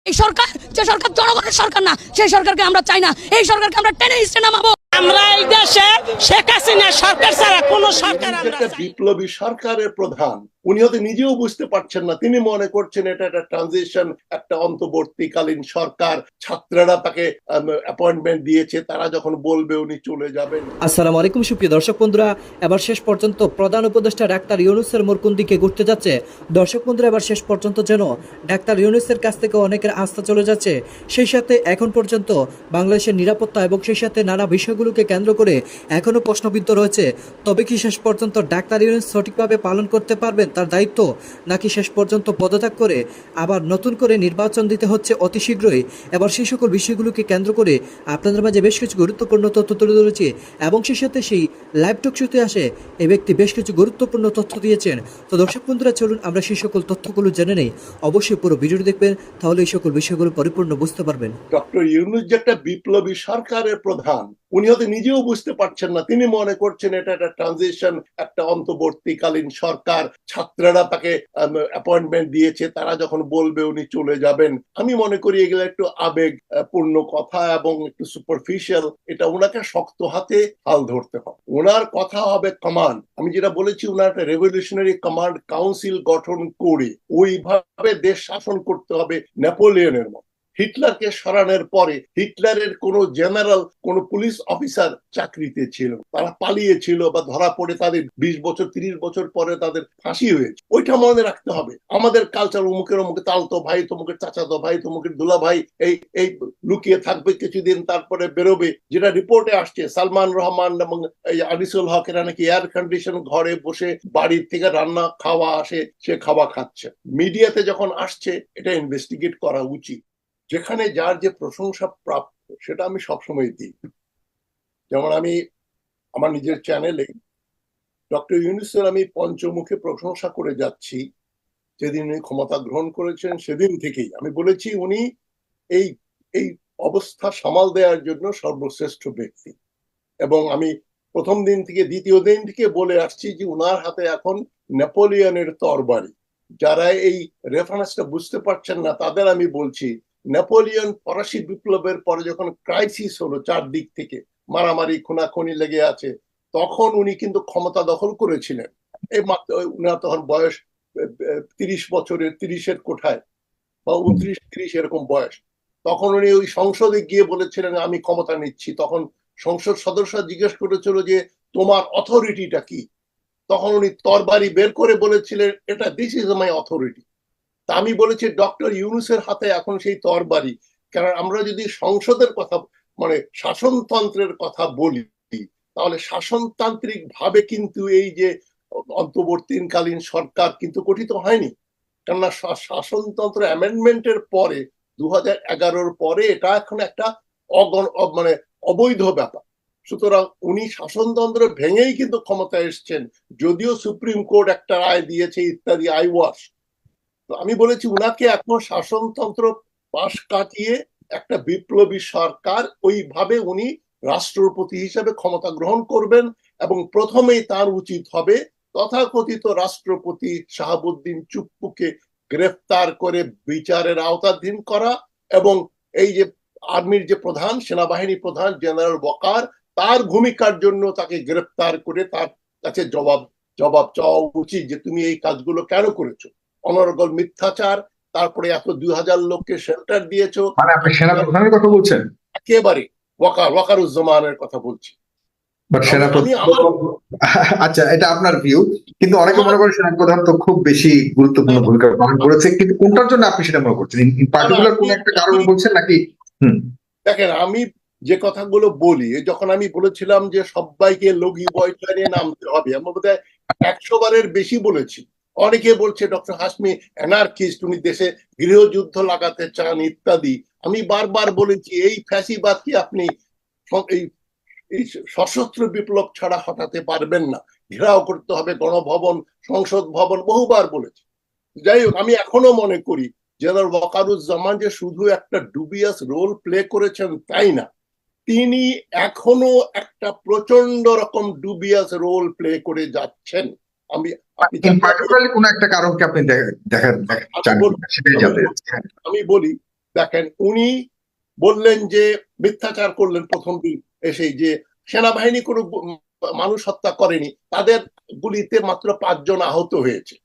এই সরকার যে সরকার জনগণের সরকার না, সেই সরকারকে আমরা চাই না। এই সরকারকে আমরা টেনে হিস্টে নামাবো। আমরা এই দেশে শেখ হাসিনা সরকার ছাড়া কোনো সরকার আমরা একটা বিপ্লবী সরকারের প্রধান, উনি হয়তো নিজেও বুঝতে পারছেন না, তিনি মনে করছেন এটা একটা ট্রানজিশন, একটা অন্তর্বর্তীকালীন সরকার, ছাত্ররা তাকে অ্যাপয়েন্টমেন্ট দিয়েছে, তারা যখন বলবে উনি চলে যাবেন। আসসালামু আলাইকুম সুপ্রিয় দর্শক বন্ধুরা, এবার শেষ পর্যন্ত প্রধান উপদেষ্টা ডাক্তার ইউনূসের মোড় কোন দিকে ঘুরতে যাচ্ছে। দর্শক বন্ধুরা, এবার শেষ পর্যন্ত যেন ডাক্তার ইউনূসের কাছ থেকে অনেকের আস্থা চলে যাচ্ছে। সেই সাথে এখন পর্যন্ত বাংলাদেশের নিরাপত্তা এবং সেই সাথে নানা বিষয়গুলোকে কেন্দ্র করে এখনও প্রশ্নবিদ্ধ রয়েছে। তবে কি শেষ পর্যন্ত ডাক্তার ইউনূস সঠিকভাবে পালন করতে পারবেন তার দায়িত্ব, নাকি শেষ পর্যন্ত পদত্যাগ করে আবার নতুন করে নির্বাচন দিতে হচ্ছে অতি শীঘ্রই? এবার সেই সকল বিষয়গুলোকে কেন্দ্র করে আপনাদের মাঝে বেশ কিছু গুরুত্বপূর্ণ তথ্য তুলে ধরেছি এবং সেই সাথে সেই লাইভ টক শোতে আসে এই ব্যক্তি বেশ কিছু গুরুত্বপূর্ণ তথ্য দিয়েছেন। তো দর্শক বন্ধুরা, চলুন আমরা সেই সকল তথ্যগুলো জেনে নেই। অবশ্যই পুরো ভিডিওটি দেখবেন, তাহলে এই সকল বিষয়গুলো পরিপূর্ণ বুঝতে পারবেন। ডক্টর ইউনূস যে একটা বিপ্লবী সরকারের প্রধান, উনি হয়তো নিজেও বুঝতে পারছেন না, তিনি মনে করছেন এটা একটা ট্রানজিশন, একটা অন্তর্বর্তীকালীন সরকার, ছাত্ররা তাকে অ্যাপয়েন্টমেন্ট দিয়েছে, তারা যখন বলবে উনি চলে যাবেন। আমি মনে করি এগুলো একটু আবেগ পূর্ণ কথা এবং একটু সুপারফিশিয়াল। এটা ওনাকে শক্ত হাতে হাল ধরতে হবে। ওনার কথা হবে কমান্ড। আমি যেটা বলেছি, ওনার একটা রেভলিউশনারি কমান্ড কাউন্সিল গঠন করে ওইভাবে দেশ শাসন করতে হবে নেপোলিয়নের মতো। হিটলারকে সরানোর পরে হিটলারের কোন জেনারেল, কোন পুলিশ অফিসার চাকরিতে ছিল, তারা পালিয়েছিল বা ধরা পড়ে তাদের 20 বছর 30 বছর পরে তাদের ফাঁসি হয়েছে। ওইটা মনে রাখতে হবে। আমাদের কালচার অমুকের অমুকে তালতো ভাই, তমুকের চাচাতো ভাই, তমুকের দুলা ভাই এই এই লুকিয়ে থাকবে কিছুদিন, তারপরে বেরোবে। যেটা রিপোর্টে আসছে, সালমান রহমান এবং এই আনিসুল হক এরা নাকি এয়ার কন্ডিশন ঘরে বসে বাড়ির থেকে রান্না খাওয়া আসে, সে খাওয়া খাচ্ছে। মিডিয়াতে যখন আসছে, এটা ইনভেস্টিগেট করা উচিত। যেখানে যার যে প্রশংসা প্রাপ্ত সেটা আমি সবসময় দিই। যেমন আমি আমার নিজের চ্যানেলে ডক্টর ইউনূসের আমি পঞ্চমুখে প্রশংসা করে যাচ্ছি। যেদিন উনি ক্ষমতা গ্রহণ করেছেন সেদিন থেকেই আমি বলেছি উনি এই এই অবস্থা সামাল দেওয়ার জন্য সর্বশ্রেষ্ঠ ব্যক্তি। এবং আমি প্রথম দিন থেকে দ্বিতীয় দিন থেকে বলে আসছি যে উনার হাতে এখন নেপোলিয়নের তরবারি। যারা এই রেফারেন্সটা বুঝতে পারছেন না তাদের আমি বলছি, নেপোলিয়ন ফরাসি বিপ্লবের পরে যখন ক্রাইসিস হলো, চারদিক থেকে মারামারি খুনাখুনি লেগে আছে, তখন উনি কিন্তু ক্ষমতা দখল করেছিলেন। এই মাত্র উনার তখন বয়স 30 বছরের, 30-এর কোঠায় বা 29-30 এরকম বয়স। তখন উনি ওই সংসদে গিয়ে বলেছিলেন আমি ক্ষমতা নিচ্ছি। তখন সংসদ সদস্য জিজ্ঞেস করেছিল যে তোমার অথরিটিটা কি? তখন উনি তরবারি বের করে বলেছিলেন এটা দিস ইজ মাই অথরিটি। তা আমি বলেছি ডক্টর ইউনূসের হাতে এখন সেই তরবারি। কারণ আমরা যদি সংসদের কথা, মানে শাসনতন্ত্রের কথা বলি, তাহলে শাসনতান্ত্রিক ভাবে কিন্তু এই যে অন্তর্বর্তীকালীন সরকার কিন্তু গঠিত হয়নি। কেননা শাসনতন্ত্র অ্যামেন্ডমেন্টের পরে 2011-র পরে এটা এখন একটা মানে অবৈধ ব্যাপার। সুতরাং উনি শাসনতন্ত্র ভেঙেই কিন্তু ক্ষমতায় এসছেন, যদিও সুপ্রিম কোর্ট একটা রায় দিয়েছে ইত্যাদি আইওয়াশ। তো আমি বলেছি উনাকে এখন শাসনতন্ত্র পাশ কাটিয়ে একটা বিপ্লবী সরকার, ওইভাবে উনি রাষ্ট্রপতি হিসেবে ক্ষমতা গ্রহণ করবেন। এবং প্রথমেই তার উচিত হবে তথাকথিত রাষ্ট্রপতি শাহাবুদ্দিন চুপ্পুকে গ্রেফতার করে বিচারের আওতাধীন করা, এবং এই যে আর্মির যে প্রধান, সেনাবাহিনী প্রধান জেনারেল ওয়াকার, তার ভূমিকার জন্য তাকে গ্রেফতার করে তার কাছে জবাব চাওয়া উচিত যে তুমি এই কাজগুলো কেন করেছো, অনর্গল মিথ্যাচার, তারপরে এত 2000 লোককে শেল্টার দিয়েছো। মানে আপনি সেনাপ্রধানের কথা বলছেন? একেবারে ওয়াকারুজ্জামানের কথা বলছি। বাট সেনাপ্রধান, আচ্ছা এটা আপনার ভিউ, কিন্তু অনেকে মনে করেন সেনাপ্রধান তো খুব বেশি গুরুত্বপূর্ণ ভূমিকা পালন করেছে, কিন্তু কোনটার জন্য আপনি সেটা মনে করছেন? ইন পার্টিকুলার কোন একটা কারণ বলছেন নাকি? দেখেন, আমি যে কথাগুলো বলি, যখন আমি বলেছিলাম যে সবাইকে লগি বয়টা নিয়ে নামতে হবে, আমি বোধহয় 100 বারের বেশি বলেছি। অনেকে বলছে ডক্টর হাশমি অ্যানার্কিস্ট, উনি দেশে গৃহযুদ্ধ লাগাতে চান ইত্যাদি। আমি বারবার বলেছি এই ফ্যাসিবাদকে আপনি এই সশস্ত্র বিপ্লব ছাড়া হটাতে পারবেন না, ঘেরাও করতে হবে গণভবন, সংসদ ভবন, বহুবার বলেছি। যাই হোক, আমি এখনো মনে করি জেনারেল ওয়াকারুজ্জামান যে শুধু একটা ডুবিয়াস রোল প্লে করেছেন তাই না, তিনি এখনো একটা প্রচন্ড রকম ডুবিয়াস রোল প্লে করে যাচ্ছেন। পার্টিকুলারলি কোন একটা কারণকে আপনি দেখার চান, সেটাই জানতে চাচ্ছি। আমি বলি দেখেন উনি বললেন যে মিথ্যাচার করলেন প্রথম দিন এসেই, যে সেনাবাহিনী কোনো মানুষ হত্যা করেনি, তাদের গুলিতে মাত্র 5 জন আহত হয়েছে।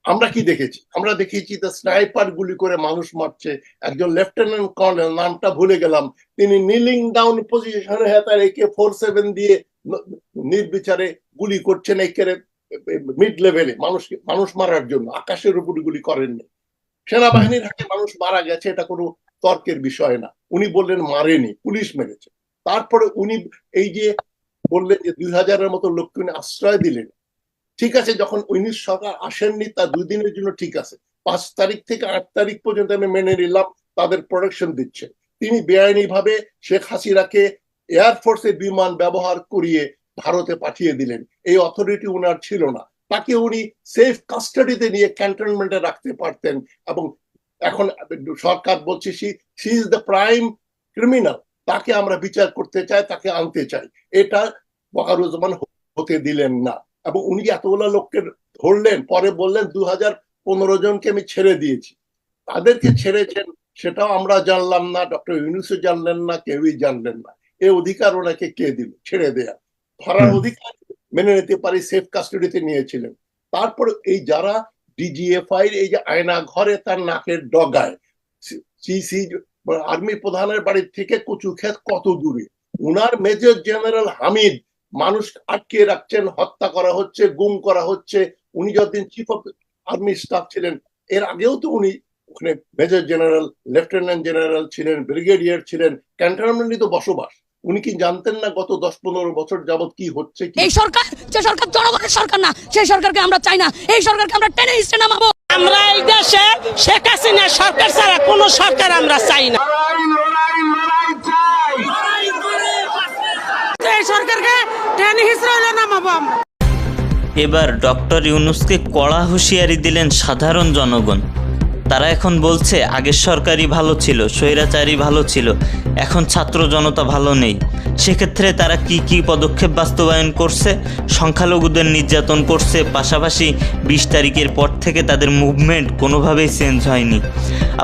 আমরা কি দেখেছি? আমরা দেখেছি স্নাইপার গুলি করে মানুষ মারছে। একজন লেফটেন্যান্ট কর্নেল, নামটা ভুলে গেলাম, তিনি নিলিং ডাউন পজিশনে তার AK-47 দিয়ে নির্বিচারে গুলি করছেন, একেবারে মিড লেভেলে মানুষ মারার জন্য। আকাশের উপর গুলি করেননি। সেনাবাহিনীর হাতে মানুষ মারা গেছে, এটা কোনো তর্কের বিষয় না। উনি বললেন মারেনি, পুলিশ মেরেছে। তারপরে উনি এই যে বললেন যে 2000-এর মতো লোককে উনি আশ্রয় দিলেন। ঠিক আছে, যখন উনি সরকার আসেননি তা 2 দিনের জন্য ঠিক আছে, 5 তারিখ থেকে 8 তারিখ পর্যন্ত আমি মেনে নিলাম তাদের প্রোটেকশন দিচ্ছে। তিনি বেআইনি ভাবে শেখ হাসিনাকে এয়ারফোর্সের বিমান ব্যবহার করিয়ে ভারতে পাঠিয়ে দিলেন। এই অথরিটি উনার ছিল না। তাকে উনি সেফ কাস্টাডিতে নিয়ে ক্যান্টনমেন্টে রাখতে পারতেন। এবং এখন সরকার বলছে she is the prime criminal, তাকে আমরা বিচার করতে চাই, তাকে আনতে চাই। এটা ওয়াকারুজ্জামান হতে দিলেন না। এবং উনি এতগুলো লোককে ধরলেন, পরে বললেন 2015 জনকে আমি ছেড়ে দিয়েছি। তাদেরকে ছেড়েছেন সেটাও আমরা জানলাম না, ডক্টর ইউনূসও জানলেন না, কেউই জানলেন না। এই অধিকার ওনাকে কে দিল ছেড়ে দেয়া? ধরার অধিকার মেনে নিতে পারি, সেফ কাস্টডিতে নিয়েছিলেন। তারপরে এই যারা DGFI এই যে আয়না ঘরে তার নাকের ডগায়, সিসি আর্মি প্রধানের বাড়ির থেকে কচুক্ষেত কত দূরে, উনার মেজর জেনারেল হামিদ মানুষ আটকে রাখছেন, হত্যা করা হচ্ছে, গুম করা হচ্ছে। উনি যতদিন চিফ অফ আর্মি স্টাফ ছিলেন, এর আগেও তো উনি ওখানে মেজর জেনারেল, লেফটেন্যান্ট জেনারেল ছিলেন, ব্রিগেডিয়ার ছিলেন, ক্যান্টনমেন্টে তো বসবাস। উনি কি জানতেন না গত 10-15 বছর যাবত কি হচ্ছে? এই সরকার, যে সরকার জনগণের সরকার না, সেই সরকারকে আমরা চাই না। এই সরকারকে আমরা টেনে হিস্ট্রে নামাবো। আমরা এই দেশে শেখ হাসিনা সরকার ছাড়া কোনো সরকার আমরা চাই না। এই সরকারকে টেনে হিস্ট্রে নামাবো আমরা। এবার ডক্টর ইউনূসকে কড়া হুঁশিয়ারি দিলেন সাধারণ জনগণ। তারা এখন বলছে আগের সরকারই ভালো ছিল, স্বৈরাচারী ভালো ছিল, এখন ছাত্র জনতা ভালো নেই। সেক্ষেত্রে তারা কি পদক্ষেপ বাস্তবায়ন করছে? সংখ্যালঘুদের নির্যাতন করছে, পাশাপাশি 20 তারিখের পর থেকে তাদের মুভমেন্ট কোনোভাবেই চেঞ্জ হয়নি।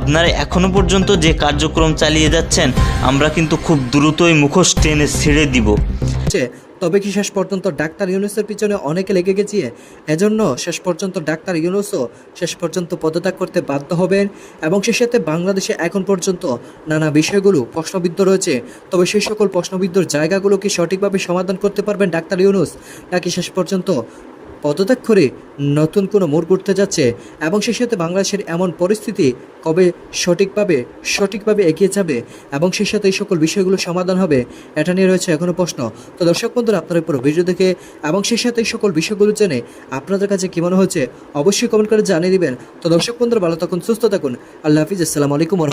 আপনারা এখনো পর্যন্ত যে কার্যক্রম চালিয়ে যাচ্ছেন, আমরা কিন্তু খুব দ্রুতই মুখোশ টেনে ছেড়ে দিব। তবে কি শেষ পর্যন্ত ডাক্তার ইউনূসের পিছনে অনেকে লেগে গেছে, এজন্য শেষ পর্যন্ত ডাক্তার ইউনূসও শেষ পর্যন্ত পদত্যাগ করতে বাধ্য হবেন। এবং সে সাথে বাংলাদেশে এখন পর্যন্ত নানা বিষয়গুলো প্রশ্নবিদ্ধ রয়েছে। তবে সেই সকল প্রশ্নবিদ্ধর জায়গাগুলো কি সঠিকভাবে সমাধান করতে পারবেন ডাক্তার ইউনূস, নাকি শেষ পর্যন্ত পদত্যাগ করে নতুন কোনো মোড় ঘুরতে যাচ্ছে? এবং সেই সাথে বাংলাদেশের এমন পরিস্থিতি কবে সঠিকভাবে এগিয়ে যাবে এবং সেই সাথে এই সকল বিষয়গুলো সমাধান হবে, এটা নিয়ে রয়েছে এখনও প্রশ্ন। তো দর্শক বন্ধুরা, আপনারা পুরো ভিডিও দেখে এবং সেই সাথে এই সকল বিষয়গুলো জেনে আপনাদের কাছে কী মনে হচ্ছে অবশ্যই কমেন্ট করে জানিয়ে দিবেন। তো দর্শক বন্ধুরা, ভালো থাকুন, সুস্থ থাকুন, আল্লাহ হাফিজ, আসসালামু আলাইকুম।